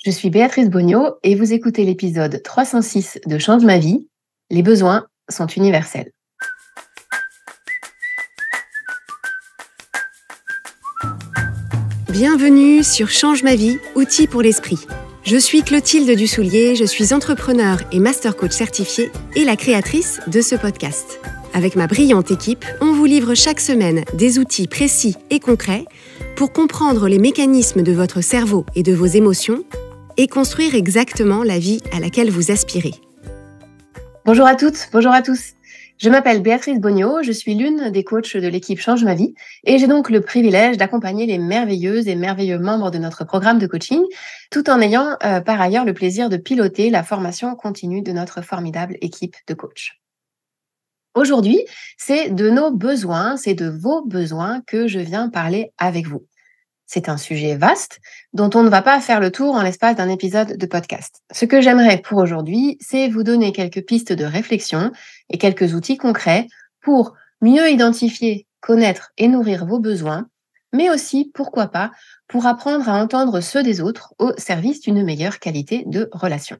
Je suis Béatrice Bognaud et vous écoutez l'épisode 306 de Change ma vie. Les besoins sont universels. Bienvenue sur Change ma vie, outils pour l'esprit. Je suis Clotilde Dussoulier, je suis entrepreneur et master coach certifiée et la créatrice de ce podcast. Avec ma brillante équipe, on vous livre chaque semaine des outils précis et concrets pour comprendre les mécanismes de votre cerveau et de vos émotions et construire exactement la vie à laquelle vous aspirez. Bonjour à toutes, bonjour à tous. Je m'appelle Béatrice Bognaud, je suis l'une des coachs de l'équipe Change ma vie et j'ai donc le privilège d'accompagner les merveilleuses et merveilleux membres de notre programme de coaching, tout en ayant par ailleurs le plaisir de piloter la formation continue de notre formidable équipe de coachs. Aujourd'hui, c'est de nos besoins, c'est de vos besoins que je viens parler avec vous. C'est un sujet vaste dont on ne va pas faire le tour en l'espace d'un épisode de podcast. Ce que j'aimerais pour aujourd'hui, c'est vous donner quelques pistes de réflexion et quelques outils concrets pour mieux identifier, connaître et nourrir vos besoins, mais aussi, pourquoi pas, pour apprendre à entendre ceux des autres au service d'une meilleure qualité de relation.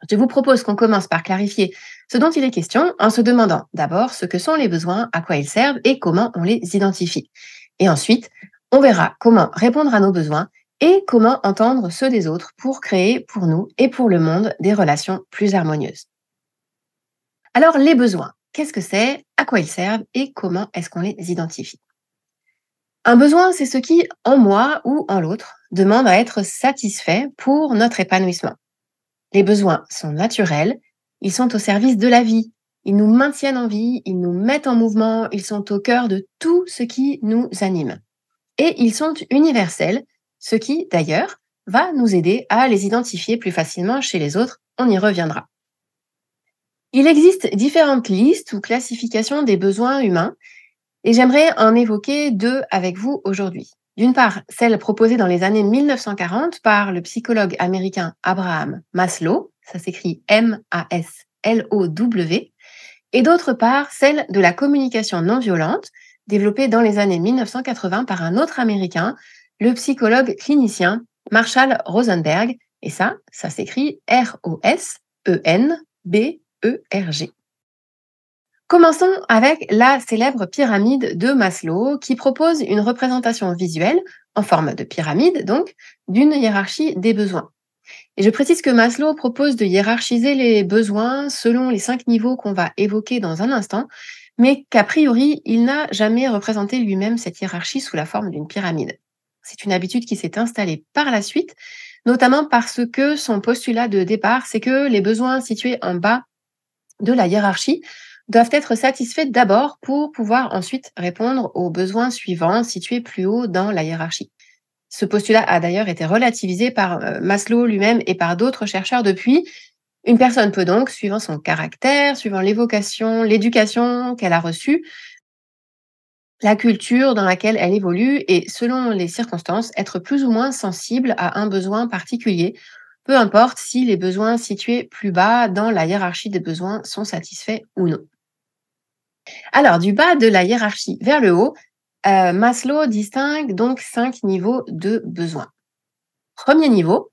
Je vous propose qu'on commence par clarifier ce dont il est question en se demandant d'abord ce que sont les besoins, à quoi ils servent et comment on les identifie. Et ensuite, on verra comment répondre à nos besoins et comment entendre ceux des autres pour créer pour nous et pour le monde des relations plus harmonieuses. Alors, les besoins, qu'est-ce que c'est, à quoi ils servent et comment est-ce qu'on les identifie? Un besoin, c'est ce qui, en moi ou en l'autre, demande à être satisfait pour notre épanouissement. Les besoins sont naturels, ils sont au service de la vie, ils nous maintiennent en vie, ils nous mettent en mouvement, ils sont au cœur de tout ce qui nous anime. Et ils sont universels, ce qui, d'ailleurs, va nous aider à les identifier plus facilement chez les autres. On y reviendra. Il existe différentes listes ou classifications des besoins humains et j'aimerais en évoquer deux avec vous aujourd'hui. D'une part, celle proposée dans les années 1940 par le psychologue américain Abraham Maslow, ça s'écrit M-A-S-L-O-W, et d'autre part, celle de la communication non violente, développée dans les années 1980 par un autre Américain, le psychologue clinicien Marshall Rosenberg, et ça s'écrit R-O-S-E-N-B-E-R-G. Commençons avec la célèbre pyramide de Maslow qui propose une représentation visuelle, en forme de pyramide donc, d'une hiérarchie des besoins. Et je précise que Maslow propose de hiérarchiser les besoins selon les 5 niveaux qu'on va évoquer dans un instant, mais qu'a priori, il n'a jamais représenté lui-même cette hiérarchie sous la forme d'une pyramide. C'est une habitude qui s'est installée par la suite, notamment parce que son postulat de départ, c'est que les besoins situés en bas de la hiérarchie doivent être satisfaits d'abord pour pouvoir ensuite répondre aux besoins suivants situés plus haut dans la hiérarchie. Ce postulat a d'ailleurs été relativisé par Maslow lui-même et par d'autres chercheurs depuis. Une personne peut donc, suivant son caractère, suivant l'évocation, l'éducation qu'elle a reçue, la culture dans laquelle elle évolue et selon les circonstances, être plus ou moins sensible à un besoin particulier, peu importe si les besoins situés plus bas dans la hiérarchie des besoins sont satisfaits ou non. Alors, du bas de la hiérarchie vers le haut, Maslow distingue donc 5 niveaux de besoins. Premier niveau,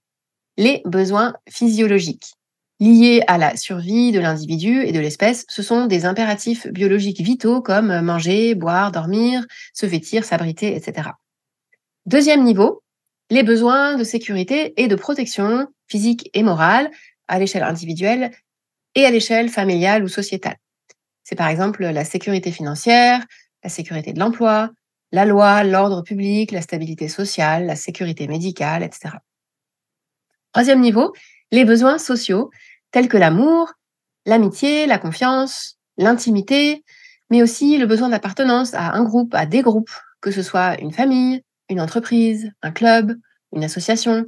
les besoins physiologiques. Liés à la survie de l'individu et de l'espèce, ce sont des impératifs biologiques vitaux comme manger, boire, dormir, se vêtir, s'abriter, etc. Deuxième niveau, les besoins de sécurité et de protection physique et morale à l'échelle individuelle et à l'échelle familiale ou sociétale. C'est par exemple la sécurité financière, la sécurité de l'emploi, la loi, l'ordre public, la stabilité sociale, la sécurité médicale, etc. Troisième niveau, les besoins sociaux, tels que l'amour, l'amitié, la confiance, l'intimité, mais aussi le besoin d'appartenance à un groupe, à des groupes, que ce soit une famille, une entreprise, un club, une association,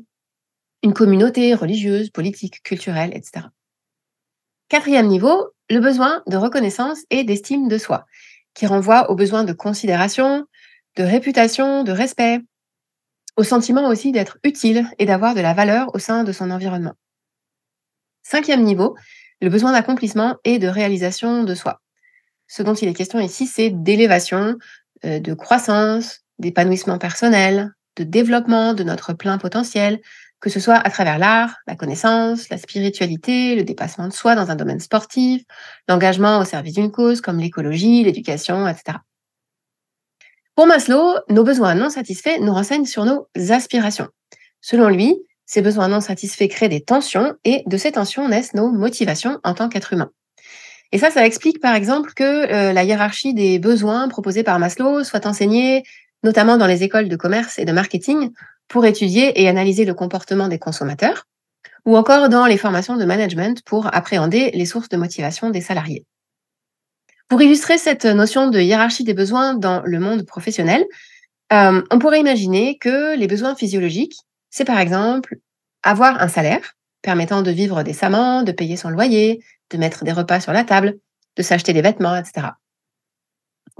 une communauté religieuse, politique, culturelle, etc. Quatrième niveau, le besoin de reconnaissance et d'estime de soi, qui renvoie aux besoins de considération, de réputation, de respect, au sentiment aussi d'être utile et d'avoir de la valeur au sein de son environnement. Cinquième niveau, le besoin d'accomplissement et de réalisation de soi. Ce dont il est question ici, c'est d'élévation, de croissance, d'épanouissement personnel, de développement de notre plein potentiel, que ce soit à travers l'art, la connaissance, la spiritualité, le dépassement de soi dans un domaine sportif, l'engagement au service d'une cause comme l'écologie, l'éducation, etc. Pour Maslow, nos besoins non satisfaits nous renseignent sur nos aspirations. Selon lui, ces besoins non satisfaits créent des tensions et de ces tensions naissent nos motivations en tant qu'être humain. Et ça explique par exemple que la hiérarchie des besoins proposée par Maslow soit enseignée notamment dans les écoles de commerce et de marketing pour étudier et analyser le comportement des consommateurs, ou encore dans les formations de management pour appréhender les sources de motivation des salariés. Pour illustrer cette notion de hiérarchie des besoins dans le monde professionnel, on pourrait imaginer que les besoins physiologiques, c'est par exemple avoir un salaire permettant de vivre décemment, de payer son loyer, de mettre des repas sur la table, de s'acheter des vêtements, etc.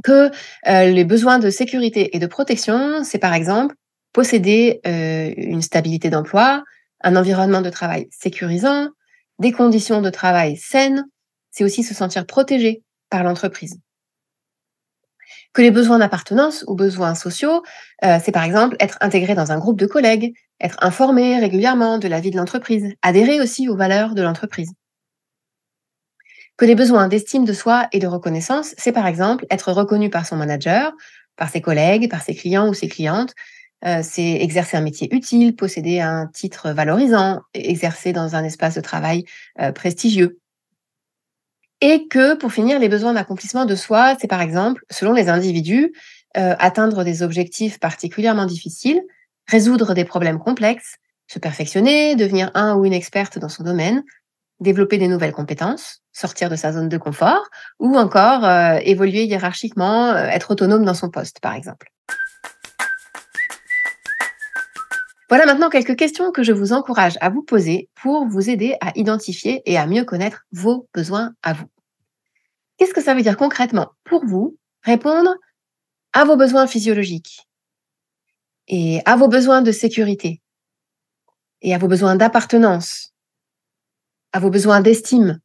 Que les besoins de sécurité et de protection, c'est par exemple posséder une stabilité d'emploi, un environnement de travail sécurisant, des conditions de travail saines, c'est aussi se sentir protégé par l'entreprise. Que les besoins d'appartenance ou besoins sociaux, c'est par exemple être intégré dans un groupe de collègues, être informé régulièrement de la vie de l'entreprise, adhérer aussi aux valeurs de l'entreprise. Que les besoins d'estime de soi et de reconnaissance, c'est par exemple être reconnu par son manager, par ses collègues, par ses clients ou ses clientes. C'est exercer un métier utile, posséder un titre valorisant, exercer dans un espace de travail prestigieux. Et que, pour finir, les besoins d'accomplissement de soi, c'est par exemple, selon les individus, atteindre des objectifs particulièrement difficiles, résoudre des problèmes complexes, se perfectionner, devenir un ou une experte dans son domaine, développer des nouvelles compétences, sortir de sa zone de confort, ou encore évoluer hiérarchiquement, être autonome dans son poste, par exemple. Voilà maintenant quelques questions que je vous encourage à vous poser pour vous aider à identifier et à mieux connaître vos besoins à vous. Qu'est-ce que ça veut dire concrètement pour vous répondre à vos besoins physiologiques et à vos besoins de sécurité et à vos besoins d'appartenance, à vos besoins d'estime,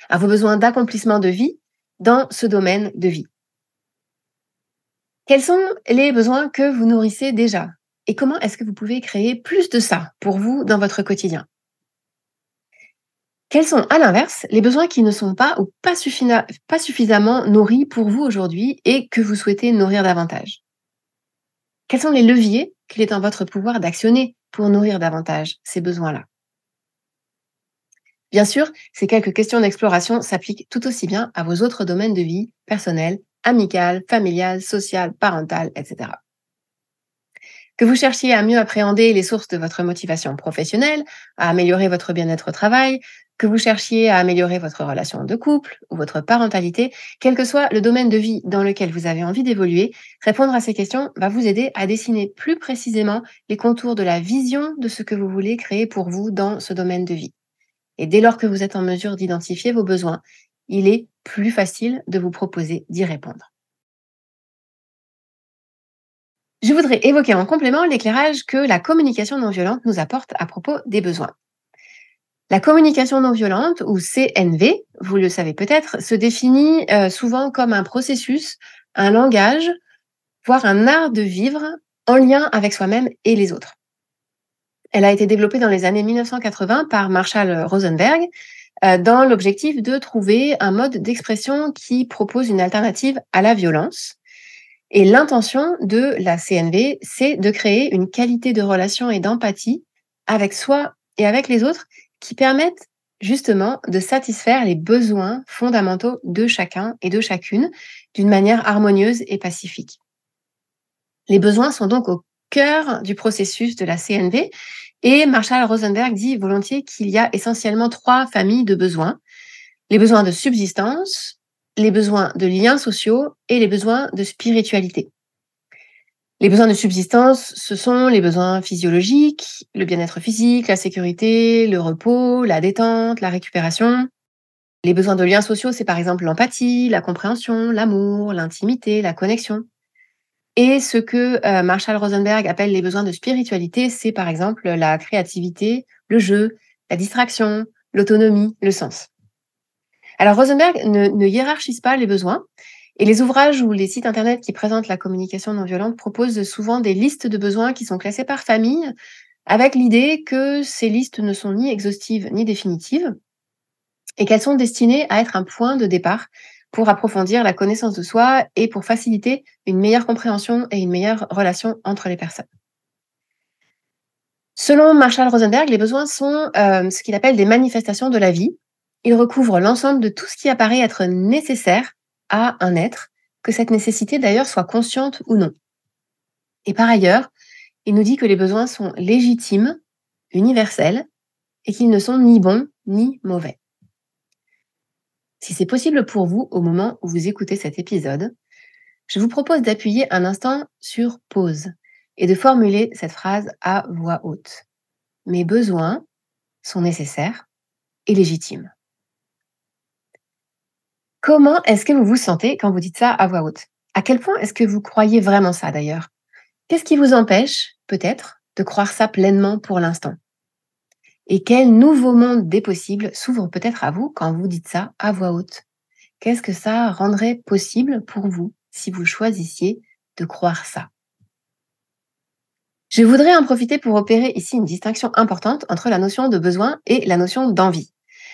à vos besoins d'accomplissement de vie dans ce domaine de vie? Quels sont les besoins que vous nourrissez déjà? Et comment est-ce que vous pouvez créer plus de ça pour vous dans votre quotidien? Quels sont, à l'inverse, les besoins qui ne sont pas ou pas suffisamment nourris pour vous aujourd'hui et que vous souhaitez nourrir davantage? Quels sont les leviers qu'il est en votre pouvoir d'actionner pour nourrir davantage ces besoins-là? Bien sûr, ces quelques questions d'exploration s'appliquent tout aussi bien à vos autres domaines de vie, personnel, amical, familial, social, parental, etc. Que vous cherchiez à mieux appréhender les sources de votre motivation professionnelle, à améliorer votre bien-être au travail, que vous cherchiez à améliorer votre relation de couple ou votre parentalité, quel que soit le domaine de vie dans lequel vous avez envie d'évoluer, répondre à ces questions va vous aider à dessiner plus précisément les contours de la vision de ce que vous voulez créer pour vous dans ce domaine de vie. Et dès lors que vous êtes en mesure d'identifier vos besoins, il est plus facile de vous proposer d'y répondre. Je voudrais évoquer en complément l'éclairage que la communication non violente nous apporte à propos des besoins. La communication non violente, ou CNV, vous le savez peut-être, se définit souvent comme un processus, un langage, voire un art de vivre en lien avec soi-même et les autres. Elle a été développée dans les années 1980 par Marshall Rosenberg dans l'objectif de trouver un mode d'expression qui propose une alternative à la violence. Et l'intention de la CNV, c'est de créer une qualité de relation et d'empathie avec soi et avec les autres qui permettent justement de satisfaire les besoins fondamentaux de chacun et de chacune d'une manière harmonieuse et pacifique. Les besoins sont donc au cœur du processus de la CNV et Marshall Rosenberg dit volontiers qu'il y a essentiellement 3 familles de besoins. Les besoins de subsistance, les besoins de liens sociaux et les besoins de spiritualité. Les besoins de subsistance, ce sont les besoins physiologiques, le bien-être physique, la sécurité, le repos, la détente, la récupération. Les besoins de liens sociaux, c'est par exemple l'empathie, la compréhension, l'amour, l'intimité, la connexion. Et ce que Marshall Rosenberg appelle les besoins de spiritualité, c'est par exemple la créativité, le jeu, la distraction, l'autonomie, le sens. Alors Rosenberg ne hiérarchise pas les besoins et les ouvrages ou les sites internet qui présentent la communication non violente proposent souvent des listes de besoins qui sont classés par famille, avec l'idée que ces listes ne sont ni exhaustives ni définitives et qu'elles sont destinées à être un point de départ pour approfondir la connaissance de soi et pour faciliter une meilleure compréhension et une meilleure relation entre les personnes. Selon Marshall Rosenberg, les besoins sont ce qu'il appelle des manifestations de la vie. Ils recouvrent l'ensemble de tout ce qui apparaît être nécessaire à un être, que cette nécessité d'ailleurs soit consciente ou non. Et par ailleurs, il nous dit que les besoins sont légitimes, universels, et qu'ils ne sont ni bons ni mauvais. Si c'est possible pour vous au moment où vous écoutez cet épisode, je vous propose d'appuyer un instant sur pause et de formuler cette phrase à voix haute. Mes besoins sont nécessaires et légitimes. Comment est-ce que vous vous sentez quand vous dites ça à voix haute? À quel point est-ce que vous croyez vraiment ça d'ailleurs? Qu'est-ce qui vous empêche, peut-être, de croire ça pleinement pour l'instant? Et quel nouveau monde des possibles s'ouvre peut-être à vous quand vous dites ça à voix haute? Qu'est-ce que ça rendrait possible pour vous si vous choisissiez de croire ça? Je voudrais en profiter pour opérer ici une distinction importante entre la notion de besoin et la notion d'envie.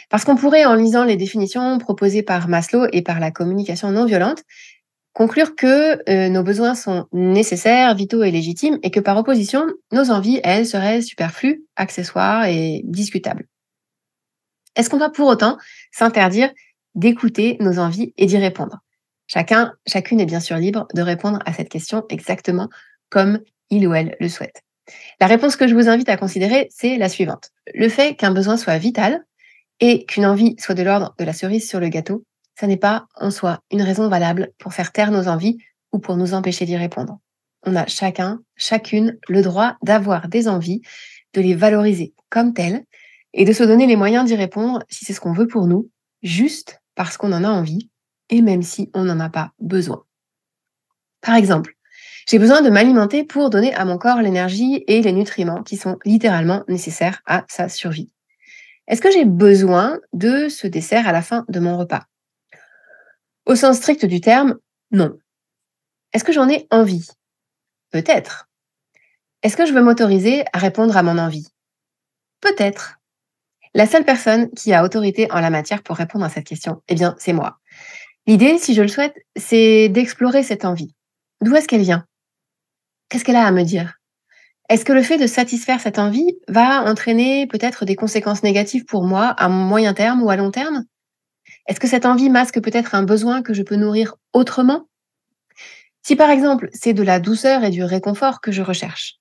Parce qu'on pourrait, en lisant les définitions proposées par Maslow et par la communication non violente, conclure que nos besoins sont nécessaires, vitaux et légitimes, et que par opposition, nos envies, elles, seraient superflues, accessoires et discutables. Est-ce qu'on va pour autant s'interdire d'écouter nos envies et d'y répondre? Chacune est bien sûr libre de répondre à cette question exactement comme il ou elle le souhaite. La réponse que je vous invite à considérer, c'est la suivante. Le fait qu'un besoin soit vital et qu'une envie soit de l'ordre de la cerise sur le gâteau, ça n'est pas en soi une raison valable pour faire taire nos envies ou pour nous empêcher d'y répondre. On a chacune le droit d'avoir des envies, de les valoriser comme telles et de se donner les moyens d'y répondre si c'est ce qu'on veut pour nous, juste parce qu'on en a envie et même si on n'en a pas besoin. Par exemple, j'ai besoin de m'alimenter pour donner à mon corps l'énergie et les nutriments qui sont littéralement nécessaires à sa survie. Est-ce que j'ai besoin de ce dessert à la fin de mon repas? Au sens strict du terme, non. Est-ce que j'en ai envie? Peut-être. Est-ce que je veux m'autoriser à répondre à mon envie? Peut-être. La seule personne qui a autorité en la matière pour répondre à cette question, eh bien, c'est moi. L'idée, si je le souhaite, c'est d'explorer cette envie. D'où est-ce qu'elle vient? Qu'est-ce qu'elle a à me dire? Est-ce que le fait de satisfaire cette envie va entraîner peut-être des conséquences négatives pour moi à moyen terme ou à long terme? Est-ce que cette envie masque peut-être un besoin que je peux nourrir autrement? Si par exemple, c'est de la douceur et du réconfort que je recherche,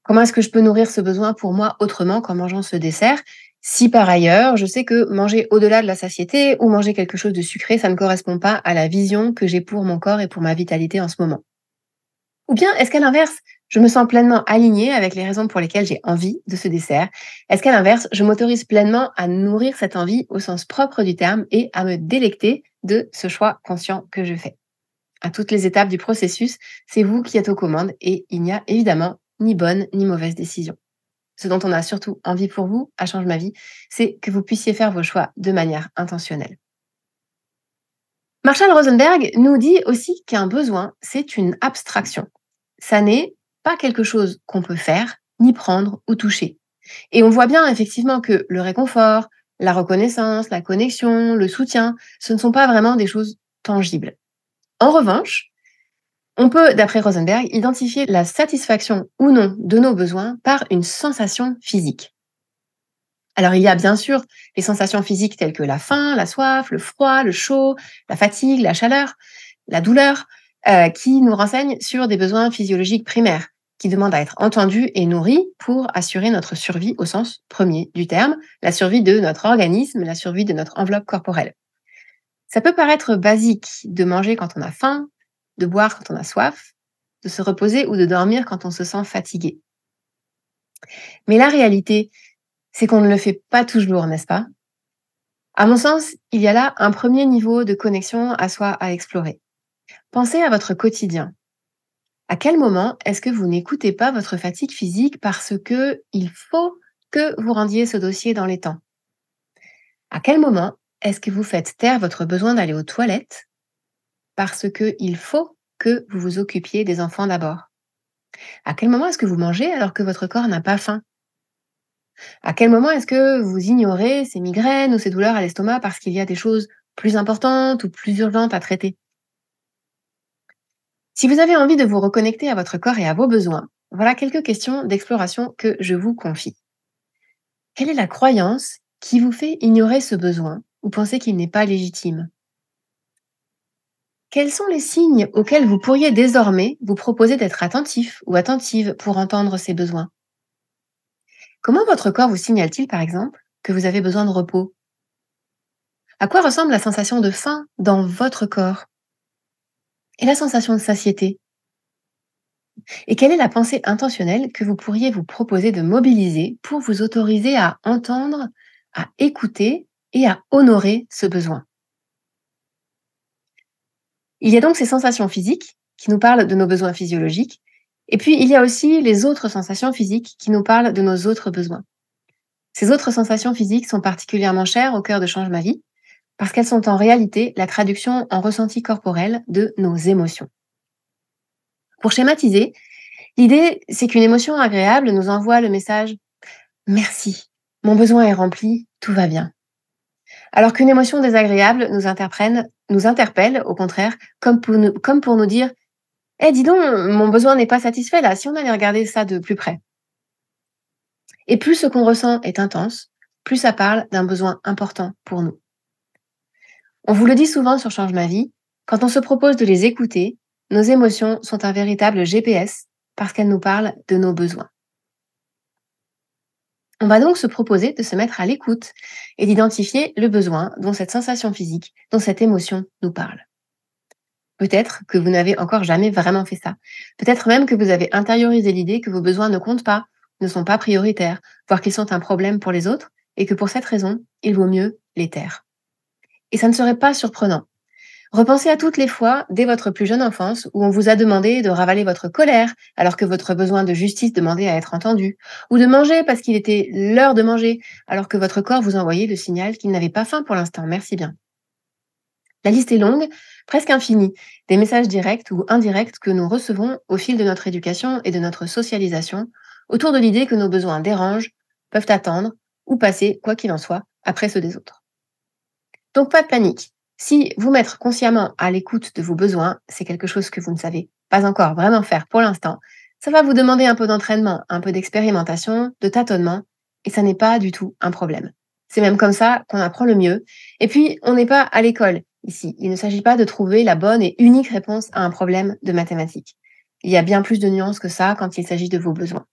comment est-ce que je peux nourrir ce besoin pour moi autrement qu'en mangeant ce dessert, si par ailleurs, je sais que manger au-delà de la satiété ou manger quelque chose de sucré, ça ne correspond pas à la vision que j'ai pour mon corps et pour ma vitalité en ce moment? Ou bien est-ce qu'à l'inverse, je me sens pleinement alignée avec les raisons pour lesquelles j'ai envie de ce dessert? Est-ce qu'à l'inverse, je m'autorise pleinement à nourrir cette envie au sens propre du terme et à me délecter de ce choix conscient que je fais? À toutes les étapes du processus, c'est vous qui êtes aux commandes et il n'y a évidemment ni bonne ni mauvaise décision. Ce dont on a surtout envie pour vous, à Change ma vie, c'est que vous puissiez faire vos choix de manière intentionnelle. Marshall Rosenberg nous dit aussi qu'un besoin, c'est une abstraction. Ça n'est pas quelque chose qu'on peut faire, ni prendre ou toucher. Et on voit bien effectivement que le réconfort, la reconnaissance, la connexion, le soutien, ce ne sont pas vraiment des choses tangibles. En revanche, on peut, d'après Rosenberg, identifier la satisfaction ou non de nos besoins par une sensation physique. Alors, il y a bien sûr les sensations physiques telles que la faim, la soif, le froid, le chaud, la fatigue, la chaleur, la douleur, qui nous renseignent sur des besoins physiologiques primaires, qui demandent à être entendus et nourris pour assurer notre survie au sens premier du terme, la survie de notre organisme, la survie de notre enveloppe corporelle. Ça peut paraître basique de manger quand on a faim, de boire quand on a soif, de se reposer ou de dormir quand on se sent fatigué. Mais la réalité, c'est qu'on ne le fait pas toujours, n'est-ce pas? À mon sens, il y a là un premier niveau de connexion à soi à explorer. Pensez à votre quotidien. À quel moment est-ce que vous n'écoutez pas votre fatigue physique parce que il faut que vous rendiez ce dossier dans les temps? À quel moment est-ce que vous faites taire votre besoin d'aller aux toilettes parce que il faut que vous vous occupiez des enfants d'abord? À quel moment est-ce que vous mangez alors que votre corps n'a pas faim? À quel moment est-ce que vous ignorez ces migraines ou ces douleurs à l'estomac parce qu'il y a des choses plus importantes ou plus urgentes à traiter? Si vous avez envie de vous reconnecter à votre corps et à vos besoins, voilà quelques questions d'exploration que je vous confie. Quelle est la croyance qui vous fait ignorer ce besoin ou penser qu'il n'est pas légitime? Quels sont les signes auxquels vous pourriez désormais vous proposer d'être attentif ou attentive pour entendre ces besoins? Comment votre corps vous signale-t-il, par exemple, que vous avez besoin de repos? À quoi ressemble la sensation de faim dans votre corps? Et la sensation de satiété? Et quelle est la pensée intentionnelle que vous pourriez vous proposer de mobiliser pour vous autoriser à entendre, à écouter et à honorer ce besoin? Il y a donc ces sensations physiques qui nous parlent de nos besoins physiologiques, et puis il y a aussi les autres sensations physiques qui nous parlent de nos autres besoins. Ces autres sensations physiques sont particulièrement chères au cœur de Change ma vie, parce qu'elles sont en réalité la traduction en ressenti corporel de nos émotions. Pour schématiser, l'idée, c'est qu'une émotion agréable nous envoie le message: merci, mon besoin est rempli, tout va bien. Alors qu'une émotion désagréable nous interpelle, au contraire, comme pour nous dire: eh, dis donc, mon besoin n'est pas satisfait là, si on allait regarder ça de plus près. Et plus ce qu'on ressent est intense, plus ça parle d'un besoin important pour nous. On vous le dit souvent sur Change ma vie, quand on se propose de les écouter, nos émotions sont un véritable GPS parce qu'elles nous parlent de nos besoins. On va donc se proposer de se mettre à l'écoute et d'identifier le besoin dont cette sensation physique, dont cette émotion nous parle. Peut-être que vous n'avez encore jamais vraiment fait ça. Peut-être même que vous avez intériorisé l'idée que vos besoins ne comptent pas, ne sont pas prioritaires, voire qu'ils sont un problème pour les autres et que pour cette raison, il vaut mieux les taire. Et ça ne serait pas surprenant. Repensez à toutes les fois, dès votre plus jeune enfance, où on vous a demandé de ravaler votre colère alors que votre besoin de justice demandait à être entendu, ou de manger parce qu'il était l'heure de manger alors que votre corps vous envoyait le signal qu'il n'avait pas faim pour l'instant, merci bien. La liste est longue, presque infinie, des messages directs ou indirects que nous recevons au fil de notre éducation et de notre socialisation autour de l'idée que nos besoins dérangent, peuvent attendre ou passer, quoi qu'il en soit, après ceux des autres. Donc pas de panique. Si vous mettre consciemment à l'écoute de vos besoins, c'est quelque chose que vous ne savez pas encore vraiment faire pour l'instant, ça va vous demander un peu d'entraînement, un peu d'expérimentation, de tâtonnement, et ça n'est pas du tout un problème. C'est même comme ça qu'on apprend le mieux. Et puis, on n'est pas à l'école ici. Il ne s'agit pas de trouver la bonne et unique réponse à un problème de mathématiques. Il y a bien plus de nuances que ça quand il s'agit de vos besoins.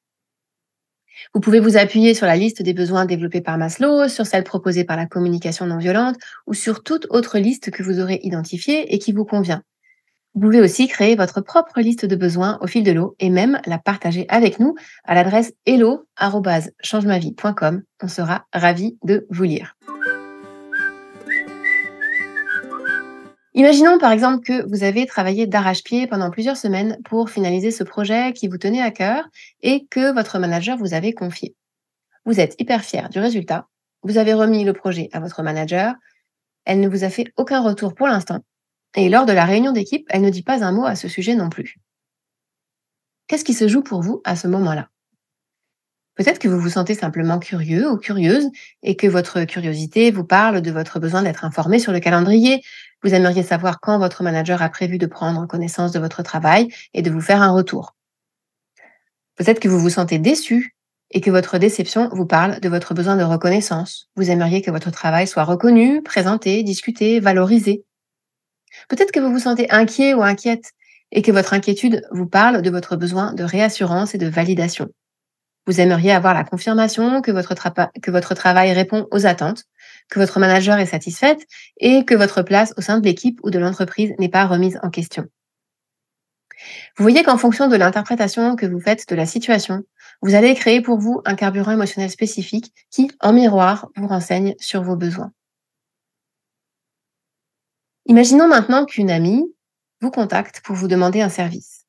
Vous pouvez vous appuyer sur la liste des besoins développés par Maslow, sur celle proposée par la communication non violente ou sur toute autre liste que vous aurez identifiée et qui vous convient. Vous pouvez aussi créer votre propre liste de besoins au fil de l'eau et même la partager avec nous à l'adresse hello@changemavie.com. On sera ravis de vous lire. Imaginons par exemple que vous avez travaillé d'arrache-pied pendant plusieurs semaines pour finaliser ce projet qui vous tenait à cœur et que votre manager vous avait confié. Vous êtes hyper fier du résultat, vous avez remis le projet à votre manager, elle ne vous a fait aucun retour pour l'instant, et lors de la réunion d'équipe, elle ne dit pas un mot à ce sujet non plus. Qu'est-ce qui se joue pour vous à ce moment-là? Peut-être que vous vous sentez simplement curieux ou curieuse et que votre curiosité vous parle de votre besoin d'être informé sur le calendrier. Vous aimeriez savoir quand votre manager a prévu de prendre connaissance de votre travail et de vous faire un retour. Peut-être que vous vous sentez déçu et que votre déception vous parle de votre besoin de reconnaissance. Vous aimeriez que votre travail soit reconnu, présenté, discuté, valorisé. Peut-être que vous vous sentez inquiet ou inquiète et que votre inquiétude vous parle de votre besoin de réassurance et de validation. Vous aimeriez avoir la confirmation que votre travail répond aux attentes, que votre manager est satisfaite et que votre place au sein de l'équipe ou de l'entreprise n'est pas remise en question. Vous voyez qu'en fonction de l'interprétation que vous faites de la situation, vous allez créer pour vous un carburant émotionnel spécifique qui, en miroir, vous renseigne sur vos besoins. Imaginons maintenant qu'une amie vous contacte pour vous demander un service.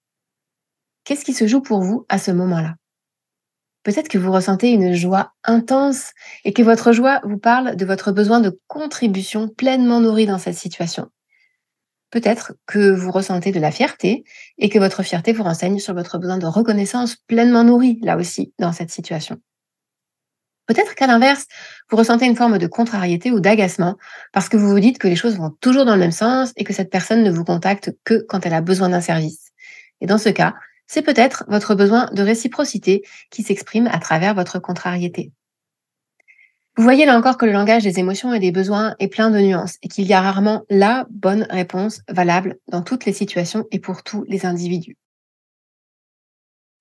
Qu'est-ce qui se joue pour vous à ce moment-là? Peut-être que vous ressentez une joie intense et que votre joie vous parle de votre besoin de contribution pleinement nourri dans cette situation. Peut-être que vous ressentez de la fierté et que votre fierté vous renseigne sur votre besoin de reconnaissance pleinement nourri, là aussi, dans cette situation. Peut-être qu'à l'inverse, vous ressentez une forme de contrariété ou d'agacement parce que vous vous dites que les choses vont toujours dans le même sens et que cette personne ne vous contacte que quand elle a besoin d'un service. Et dans ce cas, c'est peut-être votre besoin de réciprocité qui s'exprime à travers votre contrariété. Vous voyez là encore que le langage des émotions et des besoins est plein de nuances et qu'il y a rarement la bonne réponse valable dans toutes les situations et pour tous les individus.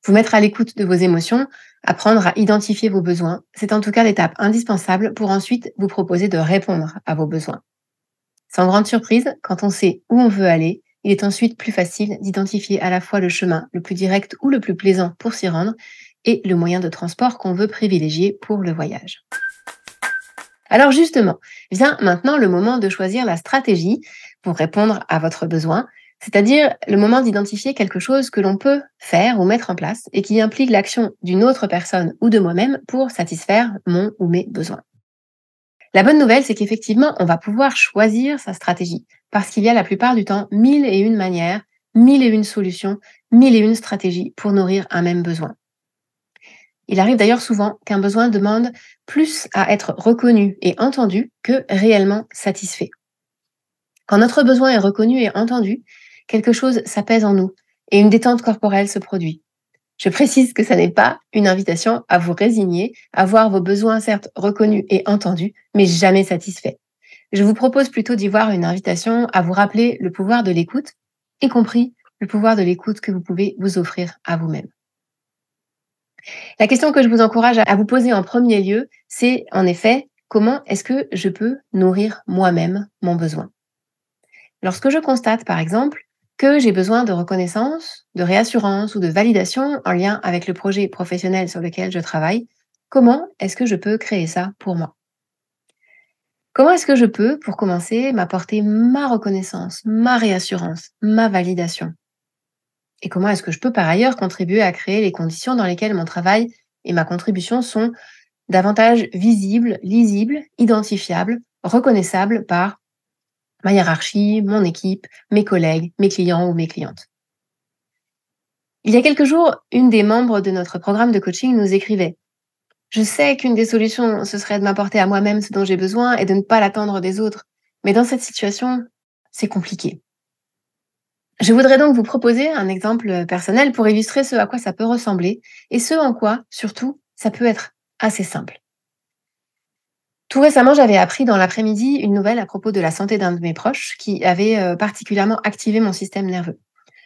Vous mettre à l'écoute de vos émotions, apprendre à identifier vos besoins, c'est en tout cas l'étape indispensable pour ensuite vous proposer de répondre à vos besoins. Sans grande surprise, quand on sait où on veut aller, il est ensuite plus facile d'identifier à la fois le chemin le plus direct ou le plus plaisant pour s'y rendre et le moyen de transport qu'on veut privilégier pour le voyage. Alors justement, vient maintenant le moment de choisir la stratégie pour répondre à votre besoin, c'est-à-dire le moment d'identifier quelque chose que l'on peut faire ou mettre en place et qui implique l'action d'une autre personne ou de moi-même pour satisfaire mon ou mes besoins. La bonne nouvelle, c'est qu'effectivement, on va pouvoir choisir sa stratégie parce qu'il y a la plupart du temps 1001 manières, 1001 solutions, 1001 stratégies pour nourrir un même besoin. Il arrive d'ailleurs souvent qu'un besoin demande plus à être reconnu et entendu que réellement satisfait. Quand notre besoin est reconnu et entendu, quelque chose s'apaise en nous et une détente corporelle se produit. Je précise que ça n'est pas une invitation à vous résigner, à voir vos besoins certes reconnus et entendus, mais jamais satisfaits. Je vous propose plutôt d'y voir une invitation à vous rappeler le pouvoir de l'écoute, y compris le pouvoir de l'écoute que vous pouvez vous offrir à vous-même. La question que je vous encourage à vous poser en premier lieu, c'est en effet, comment est-ce que je peux nourrir moi-même mon besoin? Lorsque je constate, par exemple, que j'ai besoin de reconnaissance, de réassurance ou de validation en lien avec le projet professionnel sur lequel je travaille, comment est-ce que je peux créer ça pour moi? Comment est-ce que je peux, pour commencer, m'apporter ma reconnaissance, ma réassurance, ma validation? Et comment est-ce que je peux par ailleurs contribuer à créer les conditions dans lesquelles mon travail et ma contribution sont davantage visibles, lisibles, identifiables, reconnaissables par ma hiérarchie, mon équipe, mes collègues, mes clients ou mes clientes? Il y a quelques jours, une des membres de notre programme de coaching nous écrivait: je sais qu'une des solutions, ce serait de m'apporter à moi-même ce dont j'ai besoin et de ne pas l'attendre des autres. Mais dans cette situation, c'est compliqué. Je voudrais donc vous proposer un exemple personnel pour illustrer ce à quoi ça peut ressembler et ce en quoi, surtout, ça peut être assez simple. Tout récemment, j'avais appris dans l'après-midi une nouvelle à propos de la santé d'un de mes proches qui avait particulièrement activé mon système nerveux.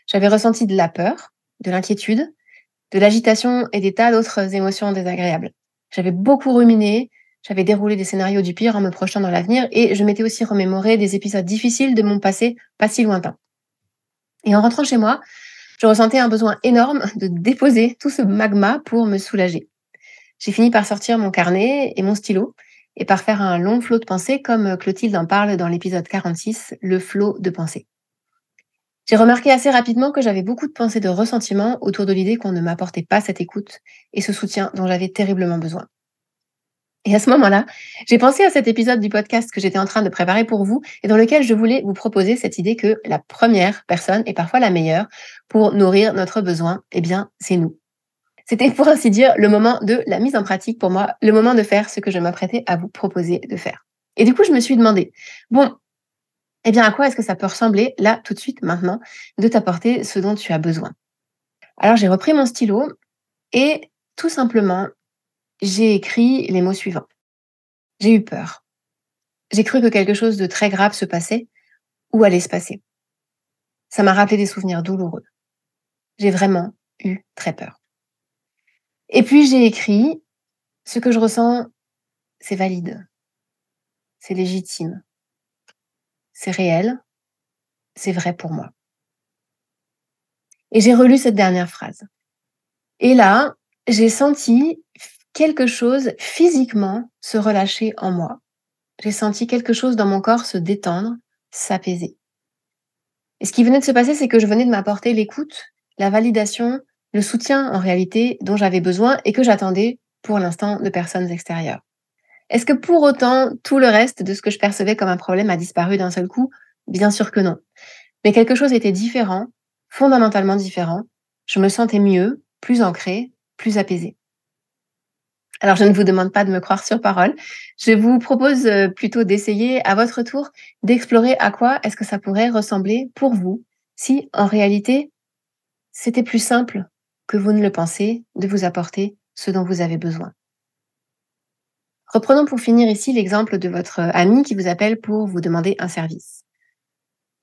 J'avais ressenti de la peur, de l'inquiétude, de l'agitation et des tas d'autres émotions désagréables. J'avais beaucoup ruminé, j'avais déroulé des scénarios du pire en me projetant dans l'avenir et je m'étais aussi remémoré des épisodes difficiles de mon passé pas si lointain. Et en rentrant chez moi, je ressentais un besoin énorme de déposer tout ce magma pour me soulager. J'ai fini par sortir mon carnet et mon stylo et par faire un long flot de pensées comme Clotilde en parle dans l'épisode 46, le flot de pensées. J'ai remarqué assez rapidement que j'avais beaucoup de pensées de ressentiment autour de l'idée qu'on ne m'apportait pas cette écoute et ce soutien dont j'avais terriblement besoin. Et à ce moment-là, j'ai pensé à cet épisode du podcast que j'étais en train de préparer pour vous et dans lequel je voulais vous proposer cette idée que la première personne est parfois la meilleure pour nourrir notre besoin, eh bien, c'est nous. C'était pour ainsi dire le moment de la mise en pratique pour moi, le moment de faire ce que je m'apprêtais à vous proposer de faire. Et du coup, je me suis demandé, bon, eh bien, à quoi est-ce que ça peut ressembler, là, tout de suite, maintenant, de t'apporter ce dont tu as besoin? Alors, j'ai repris mon stylo et tout simplement, j'ai écrit les mots suivants. J'ai eu peur. J'ai cru que quelque chose de très grave se passait ou allait se passer. Ça m'a rappelé des souvenirs douloureux. J'ai vraiment eu très peur. Et puis, j'ai écrit, ce que je ressens, c'est valide, c'est légitime, c'est réel, c'est vrai pour moi. Et j'ai relu cette dernière phrase. Et là, j'ai senti quelque chose physiquement se relâcher en moi. J'ai senti quelque chose dans mon corps se détendre, s'apaiser. Et ce qui venait de se passer, c'est que je venais de m'apporter l'écoute, la validation, le soutien en réalité dont j'avais besoin et que j'attendais pour l'instant de personnes extérieures. Est-ce que pour autant, tout le reste de ce que je percevais comme un problème a disparu d'un seul coup? Bien sûr que non. Mais quelque chose était différent, fondamentalement différent. Je me sentais mieux, plus ancrée, plus apaisée. Alors, je ne vous demande pas de me croire sur parole. Je vous propose plutôt d'essayer à votre tour d'explorer à quoi est-ce que ça pourrait ressembler pour vous si, en réalité, c'était plus simple que vous ne le pensez de vous apporter ce dont vous avez besoin. Reprenons pour finir ici l'exemple de votre ami qui vous appelle pour vous demander un service.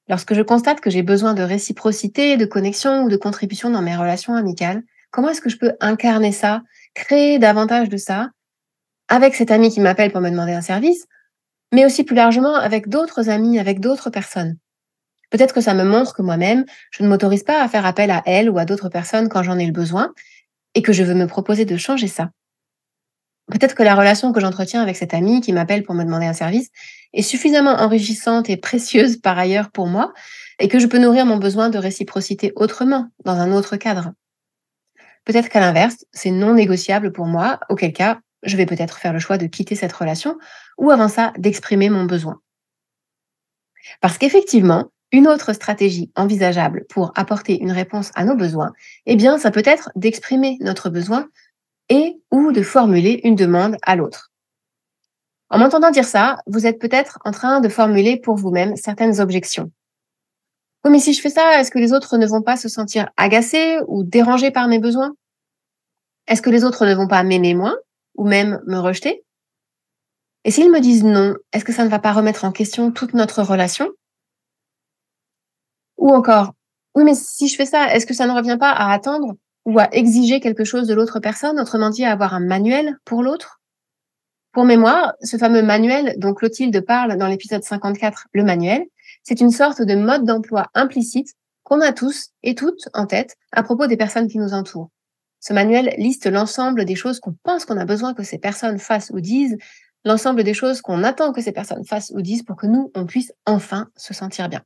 Lorsque je constate que j'ai besoin de réciprocité, de connexion ou de contribution dans mes relations amicales, comment est-ce que je peux incarner ça, créer davantage de ça avec cet ami qui m'appelle pour me demander un service, mais aussi plus largement avec d'autres amis, avec d'autres personnes. Peut-être que ça me montre que moi-même, je ne m'autorise pas à faire appel à elle ou à d'autres personnes quand j'en ai le besoin et que je veux me proposer de changer ça. Peut-être que la relation que j'entretiens avec cet ami qui m'appelle pour me demander un service est suffisamment enrichissante et précieuse par ailleurs pour moi et que je peux nourrir mon besoin de réciprocité autrement, dans un autre cadre. Peut-être qu'à l'inverse, c'est non négociable pour moi, auquel cas, je vais peut-être faire le choix de quitter cette relation ou avant ça, d'exprimer mon besoin. Parce qu'effectivement, une autre stratégie envisageable pour apporter une réponse à nos besoins, eh bien, ça peut être d'exprimer notre besoin et ou de formuler une demande à l'autre. En m'entendant dire ça, vous êtes peut-être en train de formuler pour vous-même certaines objections. Oui, mais si je fais ça, est-ce que les autres ne vont pas se sentir agacés ou dérangés par mes besoins? Est-ce que les autres ne vont pas m'aimer moins ou même me rejeter? Et s'ils me disent non, est-ce que ça ne va pas remettre en question toute notre relation? Ou encore, oui, mais si je fais ça, est-ce que ça ne revient pas à attendre ou à exiger quelque chose de l'autre personne, autrement dit à avoir un manuel pour l'autre? Pour mémoire, ce fameux manuel dont Clotilde parle dans l'épisode 54, le manuel, c'est une sorte de mode d'emploi implicite qu'on a tous et toutes en tête à propos des personnes qui nous entourent. Ce manuel liste l'ensemble des choses qu'on pense qu'on a besoin que ces personnes fassent ou disent, l'ensemble des choses qu'on attend que ces personnes fassent ou disent pour que nous, on puisse enfin se sentir bien.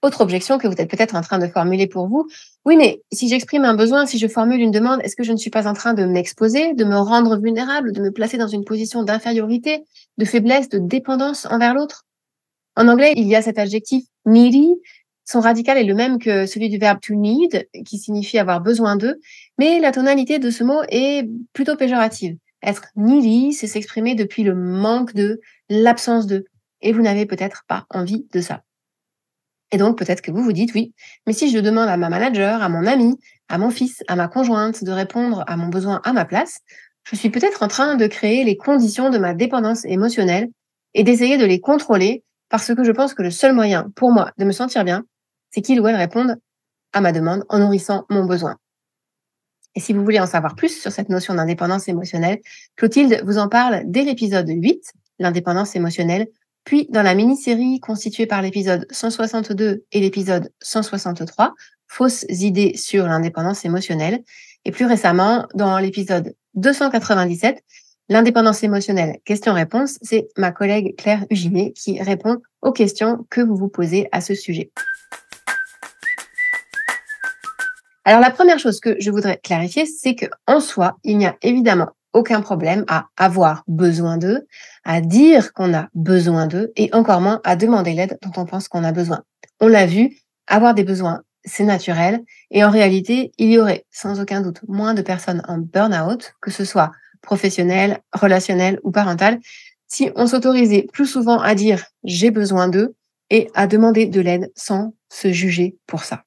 Autre objection que vous êtes peut-être en train de formuler pour vous, oui, mais si j'exprime un besoin, si je formule une demande, est-ce que je ne suis pas en train de m'exposer, de me rendre vulnérable, de me placer dans une position d'infériorité, de faiblesse, de dépendance envers l'autre? En anglais, il y a cet adjectif needy. Son radical est le même que celui du verbe to need, qui signifie avoir besoin d'eux, mais la tonalité de ce mot est plutôt péjorative. Être needy, c'est s'exprimer depuis le manque de, l'absence de, et vous n'avez peut-être pas envie de ça. Et donc, peut-être que vous vous dites, oui, mais si je demande à ma manager, à mon ami, à mon fils, à ma conjointe de répondre à mon besoin à ma place, je suis peut-être en train de créer les conditions de ma dépendance émotionnelle et d'essayer de les contrôler parce que je pense que le seul moyen pour moi de me sentir bien, c'est qu'il ou elle réponde à ma demande en nourrissant mon besoin. Et si vous voulez en savoir plus sur cette notion d'indépendance émotionnelle, Clotilde vous en parle dès l'épisode 8, l'indépendance émotionnelle, puis dans la mini-série constituée par l'épisode 162 et l'épisode 163, fausses idées sur l'indépendance émotionnelle, et plus récemment dans l'épisode 297, l'indépendance émotionnelle question-réponse, c'est ma collègue Claire Huginet qui répond aux questions que vous vous posez à ce sujet. Alors la première chose que je voudrais clarifier, c'est qu'en soi, il n'y a évidemment aucun problème à avoir besoin d'eux, à dire qu'on a besoin d'eux et encore moins à demander l'aide dont on pense qu'on a besoin. On l'a vu, avoir des besoins, c'est naturel et en réalité, il y aurait sans aucun doute moins de personnes en burn-out, que ce soit professionnel, relationnel ou parental, si on s'autorisait plus souvent à dire j'ai besoin d'eux et à demander de l'aide sans se juger pour ça.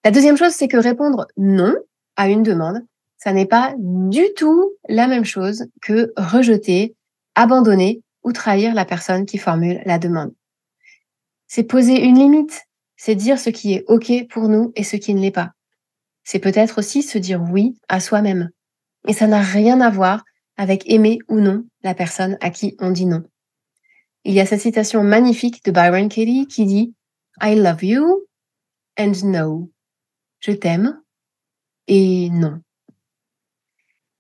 La deuxième chose, c'est que répondre non à une demande, ça n'est pas du tout la même chose que rejeter, abandonner ou trahir la personne qui formule la demande. C'est poser une limite, c'est dire ce qui est OK pour nous et ce qui ne l'est pas. C'est peut-être aussi se dire oui à soi-même. Et ça n'a rien à voir avec aimer ou non la personne à qui on dit non. Il y a cette citation magnifique de Byron Katie qui dit « I love you and no ». Je t'aime et non.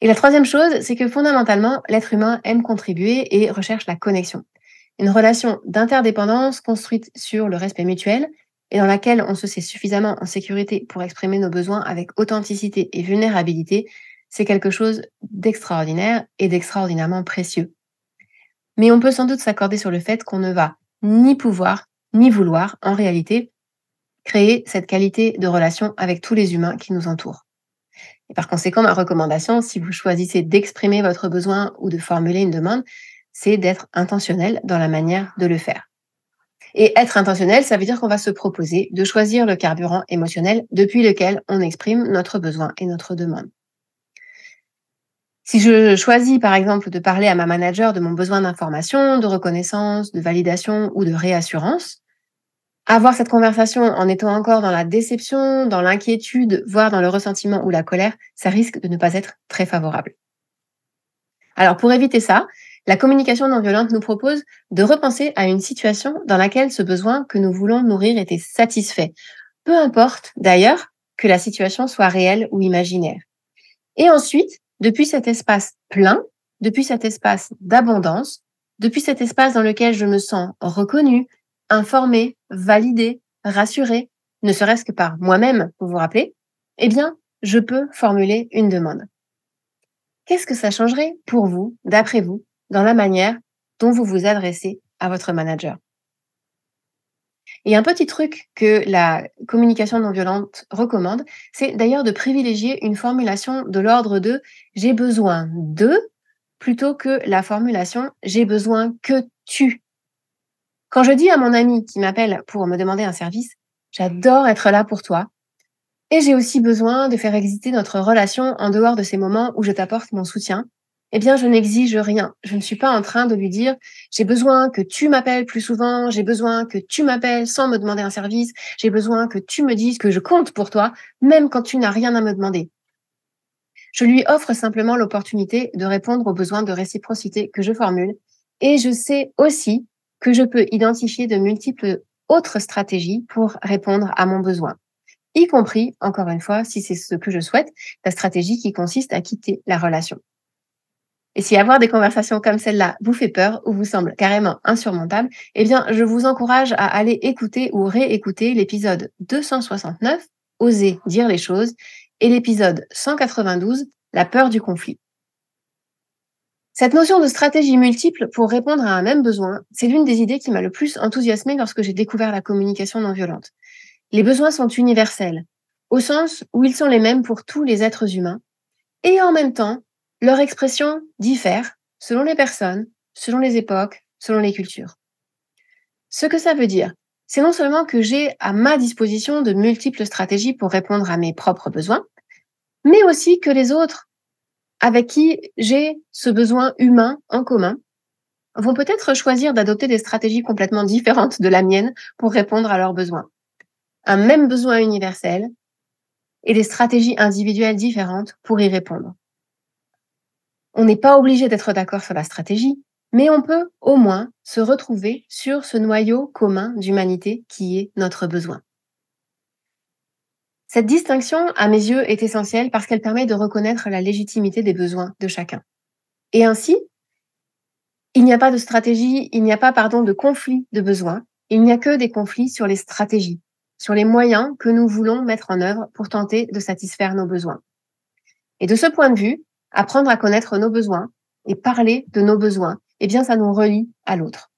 Et la troisième chose, c'est que fondamentalement, l'être humain aime contribuer et recherche la connexion. Une relation d'interdépendance construite sur le respect mutuel et dans laquelle on se sait suffisamment en sécurité pour exprimer nos besoins avec authenticité et vulnérabilité, c'est quelque chose d'extraordinaire et d'extraordinairement précieux. Mais on peut sans doute s'accorder sur le fait qu'on ne va ni pouvoir ni vouloir, en réalité, créer cette qualité de relation avec tous les humains qui nous entourent. Et par conséquent, ma recommandation, si vous choisissez d'exprimer votre besoin ou de formuler une demande, c'est d'être intentionnel dans la manière de le faire. Et être intentionnel, ça veut dire qu'on va se proposer de choisir le carburant émotionnel depuis lequel on exprime notre besoin et notre demande. Si je choisis, par exemple, de parler à ma manager de mon besoin d'information, de reconnaissance, de validation ou de réassurance, avoir cette conversation en étant encore dans la déception, dans l'inquiétude, voire dans le ressentiment ou la colère, ça risque de ne pas être très favorable. Alors, pour éviter ça, la communication non violente nous propose de repenser à une situation dans laquelle ce besoin que nous voulons nourrir était satisfait. Peu importe, d'ailleurs, que la situation soit réelle ou imaginaire. Et ensuite, depuis cet espace plein, depuis cet espace d'abondance, depuis cet espace dans lequel je me sens reconnue, informée, validée, rassurée, ne serait-ce que par moi-même, vous vous rappelez, eh bien, je peux formuler une demande. Qu'est-ce que ça changerait pour vous, d'après vous, dans la manière dont vous vous adressez à votre manager? Et un petit truc que la communication non violente recommande, c'est d'ailleurs de privilégier une formulation de l'ordre de j'ai besoin de plutôt que la formulation j'ai besoin que tu. Quand je dis à mon ami qui m'appelle pour me demander un service, j'adore être là pour toi et j'ai aussi besoin de faire exister notre relation en dehors de ces moments où je t'apporte mon soutien, eh bien, je n'exige rien. Je ne suis pas en train de lui dire j'ai besoin que tu m'appelles plus souvent, j'ai besoin que tu m'appelles sans me demander un service, j'ai besoin que tu me dises que je compte pour toi, même quand tu n'as rien à me demander. Je lui offre simplement l'opportunité de répondre aux besoins de réciprocité que je formule et je sais aussi que je peux identifier de multiples autres stratégies pour répondre à mon besoin, y compris, encore une fois, si c'est ce que je souhaite, la stratégie qui consiste à quitter la relation. Et si avoir des conversations comme celle-là vous fait peur ou vous semble carrément insurmontable, eh bien, je vous encourage à aller écouter ou réécouter l'épisode 269, Oser dire les choses, et l'épisode 192, La peur du conflit. Cette notion de stratégie multiple pour répondre à un même besoin, c'est l'une des idées qui m'a le plus enthousiasmée lorsque j'ai découvert la communication non violente. Les besoins sont universels, au sens où ils sont les mêmes pour tous les êtres humains, et en même temps, leur expression diffère selon les personnes, selon les époques, selon les cultures. Ce que ça veut dire, c'est non seulement que j'ai à ma disposition de multiples stratégies pour répondre à mes propres besoins, mais aussi que les autres, avec qui j'ai ce besoin humain en commun, vont peut-être choisir d'adopter des stratégies complètement différentes de la mienne pour répondre à leurs besoins. Un même besoin universel et des stratégies individuelles différentes pour y répondre. On n'est pas obligé d'être d'accord sur la stratégie, mais on peut au moins se retrouver sur ce noyau commun d'humanité qui est notre besoin. Cette distinction, à mes yeux, est essentielle parce qu'elle permet de reconnaître la légitimité des besoins de chacun. Et ainsi, il n'y a pas de stratégie, il n'y a pas, de conflit de besoins, il n'y a que des conflits sur les stratégies, sur les moyens que nous voulons mettre en œuvre pour tenter de satisfaire nos besoins. Et de ce point de vue, apprendre à connaître nos besoins et parler de nos besoins, eh bien, ça nous relie à l'autre.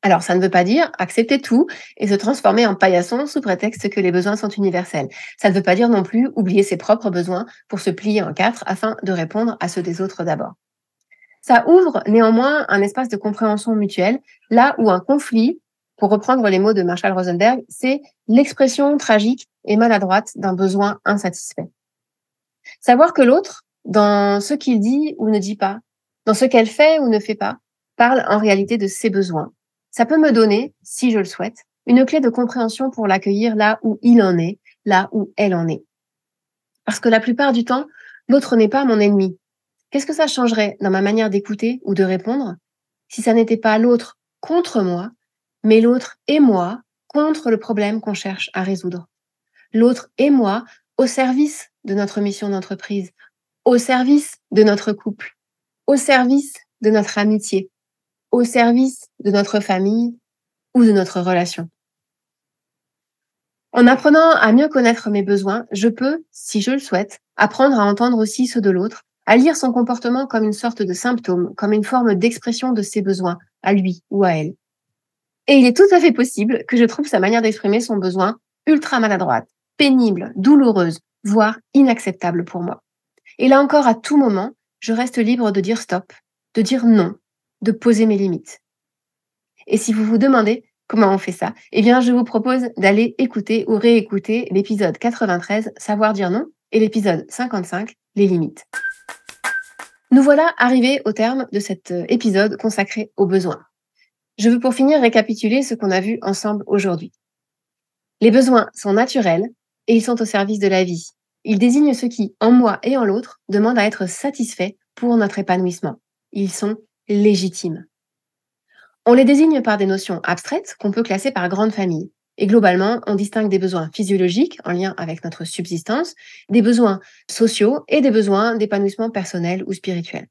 Alors, ça ne veut pas dire accepter tout et se transformer en paillasson sous prétexte que les besoins sont universels. Ça ne veut pas dire non plus oublier ses propres besoins pour se plier en quatre afin de répondre à ceux des autres d'abord. Ça ouvre néanmoins un espace de compréhension mutuelle, là où un conflit, pour reprendre les mots de Marshall Rosenberg, c'est l'expression tragique et maladroite d'un besoin insatisfait. Savoir que l'autre, dans ce qu'il dit ou ne dit pas, dans ce qu'elle fait ou ne fait pas, parle en réalité de ses besoins. Ça peut me donner, si je le souhaite, une clé de compréhension pour l'accueillir là où il en est, là où elle en est. Parce que la plupart du temps, l'autre n'est pas mon ennemi. Qu'est-ce que ça changerait dans ma manière d'écouter ou de répondre si ça n'était pas l'autre contre moi, mais l'autre et moi contre le problème qu'on cherche à résoudre. L'autre et moi au service de notre mission d'entreprise, au service de notre couple, au service de notre amitié, au service de notre famille ou de notre relation. En apprenant à mieux connaître mes besoins, je peux, si je le souhaite, apprendre à entendre aussi ceux de l'autre, à lire son comportement comme une sorte de symptôme, comme une forme d'expression de ses besoins, à lui ou à elle. Et il est tout à fait possible que je trouve sa manière d'exprimer son besoin ultra maladroite, pénible, douloureuse, voire inacceptable pour moi. Et là encore, à tout moment, je reste libre de dire stop, de dire non, de poser mes limites. Et si vous vous demandez comment on fait ça, eh bien, je vous propose d'aller écouter ou réécouter l'épisode 93, Savoir dire non, et l'épisode 55, Les limites. Nous voilà arrivés au terme de cet épisode consacré aux besoins. Je veux pour finir récapituler ce qu'on a vu ensemble aujourd'hui. Les besoins sont naturels et ils sont au service de la vie. Ils désignent ceux qui, en moi et en l'autre, demandent à être satisfaits pour notre épanouissement. Ils sont légitimes. On les désigne par des notions abstraites qu'on peut classer par grandes familles. Et globalement, on distingue des besoins physiologiques en lien avec notre subsistance, des besoins sociaux et des besoins d'épanouissement personnel ou spirituel.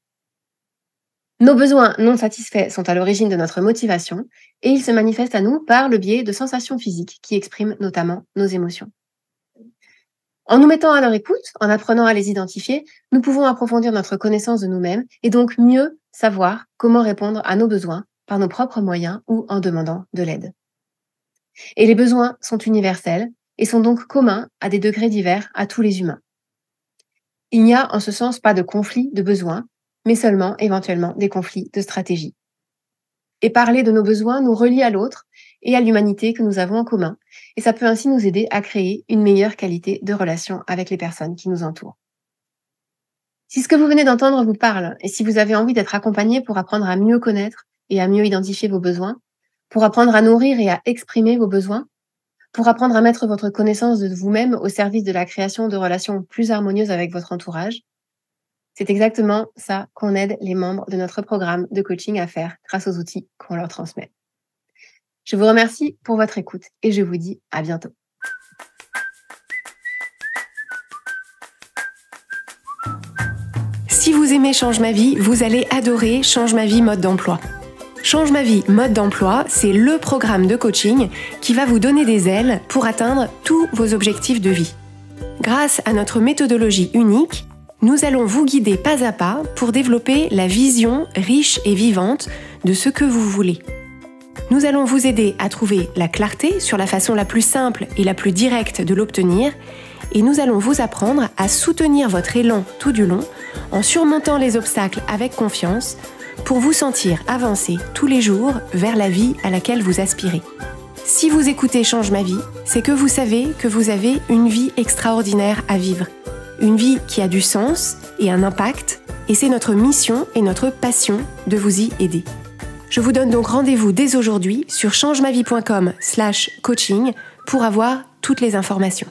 Nos besoins non satisfaits sont à l'origine de notre motivation et ils se manifestent à nous par le biais de sensations physiques qui expriment notamment nos émotions. En nous mettant à leur écoute, en apprenant à les identifier, nous pouvons approfondir notre connaissance de nous-mêmes et donc mieux savoir comment répondre à nos besoins par nos propres moyens ou en demandant de l'aide. Et les besoins sont universels et sont donc communs à des degrés divers à tous les humains. Il n'y a en ce sens pas de conflit de besoins, mais seulement éventuellement des conflits de stratégie. Et parler de nos besoins nous relie à l'autre et à l'humanité que nous avons en commun, et ça peut ainsi nous aider à créer une meilleure qualité de relation avec les personnes qui nous entourent. Si ce que vous venez d'entendre vous parle, et si vous avez envie d'être accompagné pour apprendre à mieux connaître et à mieux identifier vos besoins, pour apprendre à nourrir et à exprimer vos besoins, pour apprendre à mettre votre connaissance de vous-même au service de la création de relations plus harmonieuses avec votre entourage, c'est exactement ça qu'on aide les membres de notre programme de coaching à faire grâce aux outils qu'on leur transmet. Je vous remercie pour votre écoute et je vous dis à bientôt. Si vous aimez Change ma vie, vous allez adorer Change ma vie mode d'emploi. Change ma vie mode d'emploi, c'est le programme de coaching qui va vous donner des ailes pour atteindre tous vos objectifs de vie. Grâce à notre méthodologie unique, nous allons vous guider pas à pas pour développer la vision riche et vivante de ce que vous voulez. Nous allons vous aider à trouver la clarté sur la façon la plus simple et la plus directe de l'obtenir et nous allons vous apprendre à soutenir votre élan tout du long en surmontant les obstacles avec confiance pour vous sentir avancer tous les jours vers la vie à laquelle vous aspirez. Si vous écoutez Change ma vie, c'est que vous savez que vous avez une vie extraordinaire à vivre. Une vie qui a du sens et un impact, et c'est notre mission et notre passion de vous y aider. Je vous donne donc rendez-vous dès aujourd'hui sur changemavie.com/coaching pour avoir toutes les informations.